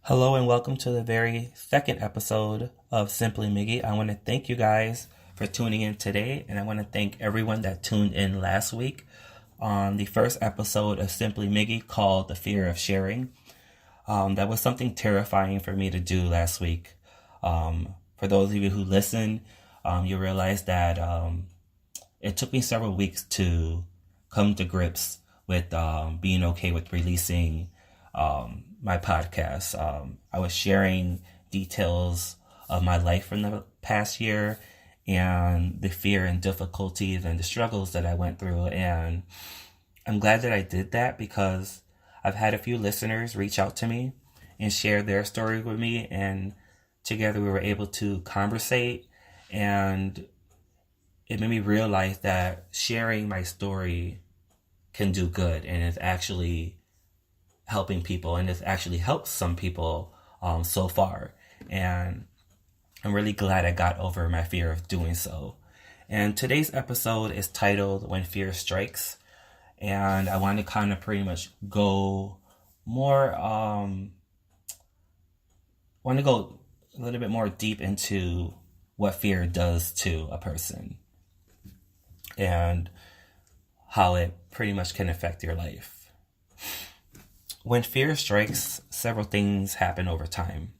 Hello and welcome to the very second episode of Simply Miggy. I want to thank you guys for tuning in today, and I want to thank everyone that tuned in last week on the first episode of Simply Miggy called The Fear of Sharing. That was something terrifying for me to do last week. For those of you who listen, you realize that it took me several weeks to come to grips with being okay with releasing my podcast. I was sharing details of my life from the past year and the fear and difficulties and the struggles that I went through. And I'm glad that I did that because I've had a few listeners reach out to me and share their story with me. And together we were able to conversate, and it made me realize that sharing my story can do good, and it's actually helping people, and it's actually helped some people so far. And I'm really glad I got over my fear of doing so. And today's episode is titled When Fear Strikes. And I want to kind of pretty much go more, want to go a little bit more deep into what fear does to a person and how it pretty much can affect your life. When fear strikes, several things happen over time.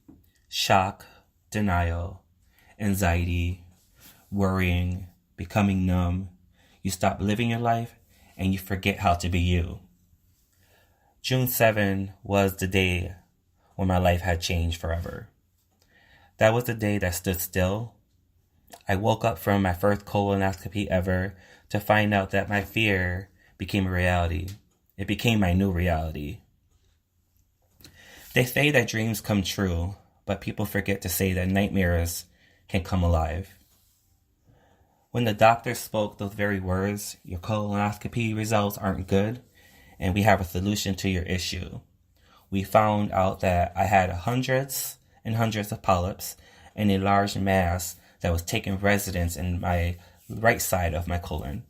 Shock, denial, anxiety, worrying, becoming numb. You stop living your life and you forget how to be you. June 7 was the day when my life had changed forever. That was the day that stood still. I woke up from my first colonoscopy ever to find out that my fear became a reality. It became my new reality. They say that dreams come true, but people forget to say that nightmares can come alive. When the doctor spoke those very words, your colonoscopy results aren't good, and we have a solution to your issue. We found out that I had hundreds and hundreds of polyps and a large mass that was taking residence in my right side of my colon.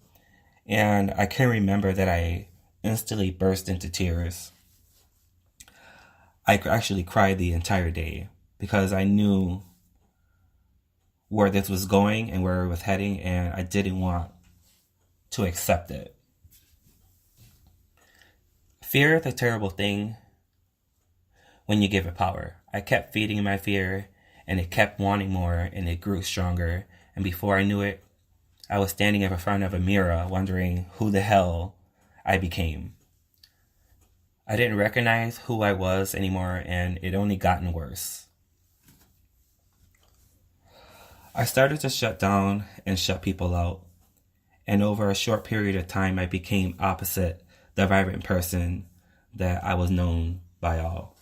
And I can remember that I instantly burst into tears. I actually cried the entire day because I knew where this was going and where it was heading, and I didn't want to accept it. Fear is a terrible thing when you give it power. I kept feeding my fear, and it kept wanting more, and it grew stronger. And before I knew it, I was standing in front of a mirror wondering who the hell I became. I didn't recognize who I was anymore, and it only gotten worse. I started to shut down and shut people out, and over a short period of time, I became opposite the vibrant person that I was known by all.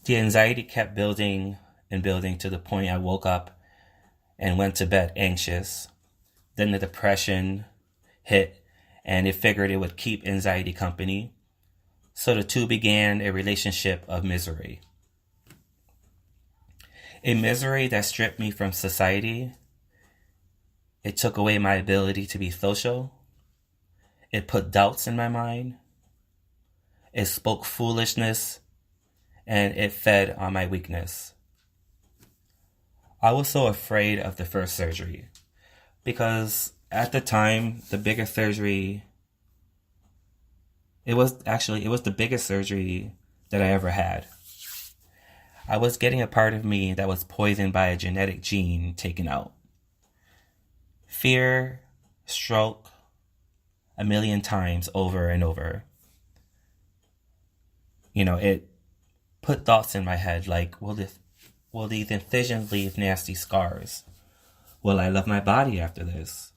The anxiety kept building and building to the point I woke up and went to bed anxious. Then the depression hit, and it figured it would keep anxiety company. So the two began a relationship of misery. A misery that stripped me from society. It took away my ability to be social. It put doubts in my mind. It spoke foolishness, and it fed on my weakness. I was so afraid of the first surgery because at the time, the biggest surgery, it was the biggest surgery that I ever had. I was getting a part of me that was poisoned by a genetic gene taken out. Fear struck a million times over and over. It put thoughts in my head like, will these incisions leave nasty scars? Will I love my body after this?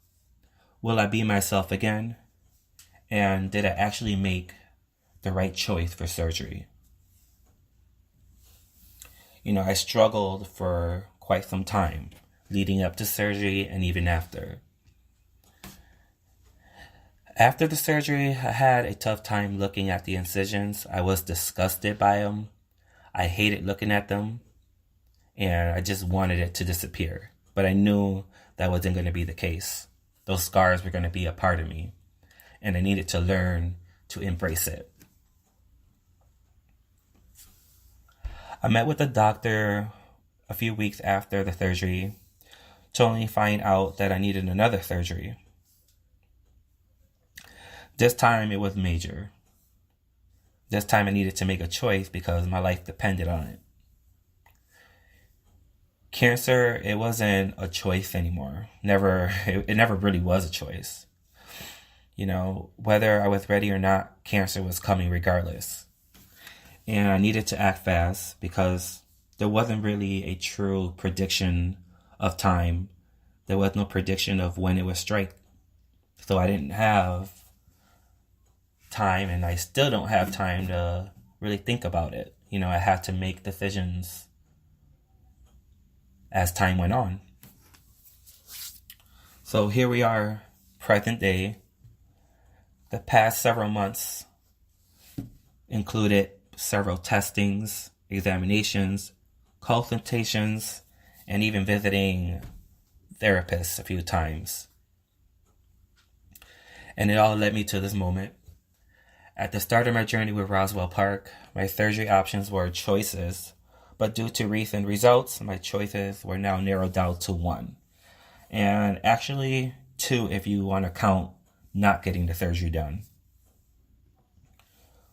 Will I be myself again? And did I actually make the right choice for surgery? I struggled for quite some time leading up to surgery and even after. After the surgery, I had a tough time looking at the incisions. I was disgusted by them. I hated looking at them, and I just wanted it to disappear. But I knew that wasn't going to be the case. Those scars were going to be a part of me, and I needed to learn to embrace it. I met with the doctor a few weeks after the surgery to only find out that I needed another surgery. This time it was major. This time I needed to make a choice because my life depended on it. Cancer, it wasn't a choice anymore. It never really was a choice. Whether I was ready or not, cancer was coming regardless. And I needed to act fast because there wasn't really a true prediction of time. There was no prediction of when it would strike. So I didn't have time, and I still don't have time to really think about it. I had to make decisions as time went on. So here we are, present day. The past several months included several testings, examinations, consultations, and even visiting therapists a few times. And it all led me to this moment. At the start of my journey with Roswell Park, my surgery options were choices, but due to recent results, my choices were now narrowed down to one. And actually, two if you want to count not getting the surgery done.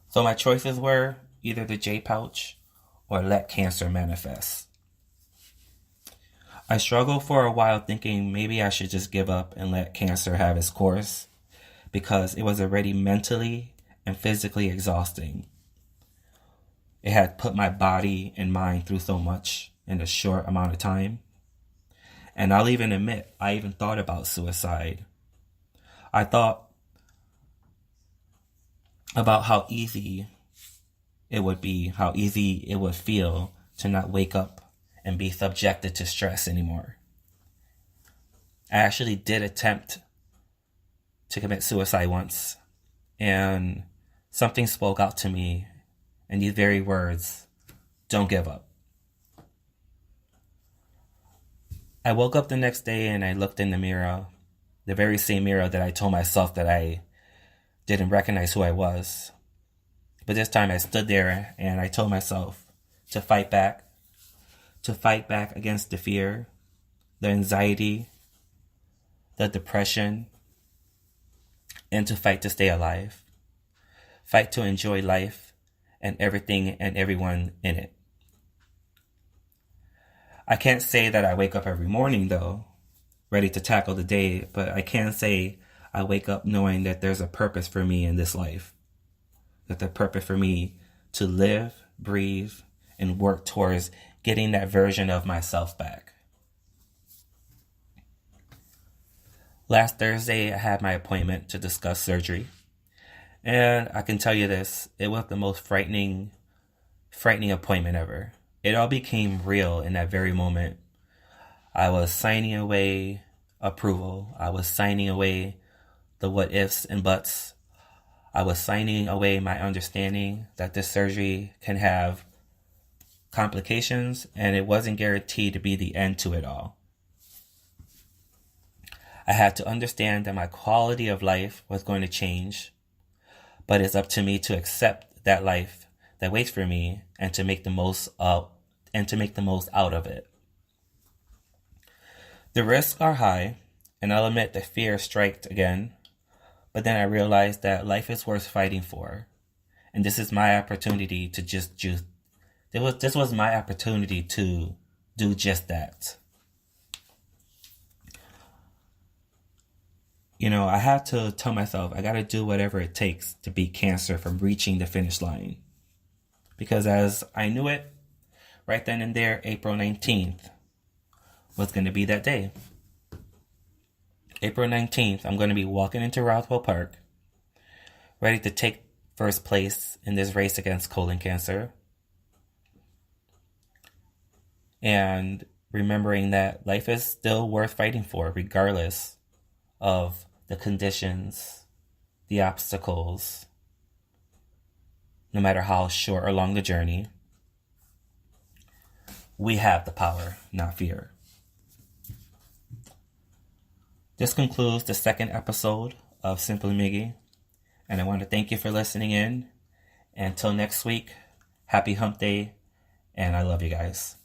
So my choices were either the J pouch or let cancer manifest. I struggled for a while thinking maybe I should just give up and let cancer have its course because it was already mentally and physically exhausting. It had put my body and mind through so much in a short amount of time. And I'll even admit, I even thought about suicide. I thought about how easy it would be, how easy it would feel to not wake up and be subjected to stress anymore. I actually did attempt to commit suicide once, and something spoke out to me in these very words: don't give up. I woke up the next day and I looked in the mirror, the very same mirror that I told myself that I didn't recognize who I was. But this time I stood there and I told myself to fight back against the fear, the anxiety, the depression, and to fight to stay alive. Fight to enjoy life and everything and everyone in it. I can't say that I wake up every morning, though, ready to tackle the day, but I can say I wake up knowing that there's a purpose for me in this life. That the purpose for me to live, breathe, and work towards getting that version of myself back. Last Thursday, I had my appointment to discuss surgery. And I can tell you this, it was the most frightening appointment ever. It all became real in that very moment. I was signing away approval. I was signing away the what ifs and buts. I was signing away my understanding that this surgery can have complications, and it wasn't guaranteed to be the end to it all. I had to understand that my quality of life was going to change, but it's up to me to accept that life that waits for me and to make the most out of it. The risks are high, and I'll admit that fear struck again, but then I realized that life is worth fighting for, and this is my opportunity to this was my opportunity to do just that. I had to tell myself I got to do whatever it takes to beat cancer from reaching the finish line. Because as I knew it, right then and there, April 19th was going to be that day. April 19th, I'm going to be walking into Roswell Park, ready to take first place in this race against colon cancer. And remembering that life is still worth fighting for, regardless of the conditions, the obstacles, no matter how short or long the journey. We have the power, not fear. This concludes the second episode of Simply Miggy, and I want to thank you for listening in. Until next week, happy hump day, And I love you guys.